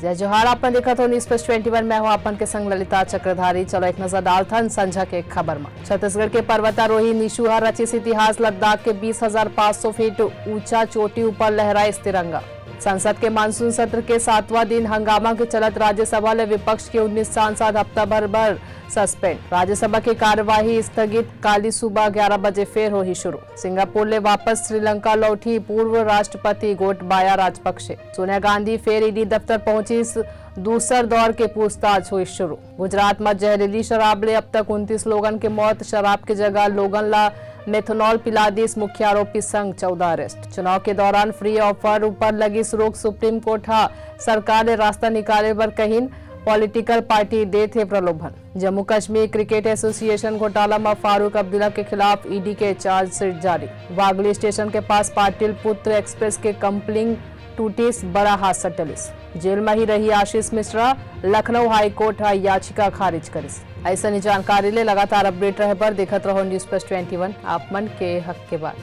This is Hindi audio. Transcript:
जय जोहार। आपने देखा तो न्यूज़ प्लस 21 में हूँ आपन के संग ललिता चक्रधारी। चलो एक नजर डालथन संझा के खबर में। छत्तीसगढ़ के पर्वतारोही निशु हर रचिस इतिहास। लद्दाख के 20,500 फीट ऊंचा चोटी ऊपर लहराए तिरंगा। संसद के मानसून सत्र के 7वां दिन हंगामा के चलत राज्यसभा ले विपक्ष के 19 सांसद हफ्ता भर सस्पेंड। राज्यसभा की कार्यवाही स्थगित। काली सुबह 11 बजे फिर हो ही शुरू। सिंगापुर ले वापस श्रीलंका लौटी पूर्व राष्ट्रपति गोटबाया राजपक्षे। सोनिया गांधी फिर ईडी दफ्तर पहुंची। दूसर दौर के पूछताछ हुई शुरू। गुजरात में जहरीली शराब ले अब तक 29 लोगन के मौत। शराब की जगह लोगन ला मेथनॉल पिला दी। मुख्य आरोपी संग 14 अरेस्ट। चुनाव के दौरान फ्री ऑफर ऊपर लगी रोक। सुप्रीम कोर्ट सरकार ने रास्ता निकाले पर कहीं पॉलिटिकल पार्टी दे थे प्रलोभन। जम्मू कश्मीर क्रिकेट एसोसिएशन घोटाला में फारूक अब्दुल्ला के खिलाफ ईडी के चार्जशीट जारी। वागली स्टेशन के पास पाटिल पुत्र एक्सप्रेस के कंपलिंग टूटिस। बड़ा हादसा टलिस। जेल में ही रही आशीष मिश्रा। लखनऊ हाईकोर्ट याचिका खारिज करिस। ऐसा जानकारी ले लगातार अपडेट रहे पर देखत रहो न्यूज़ प्लस 21 आप मन के हक के बात।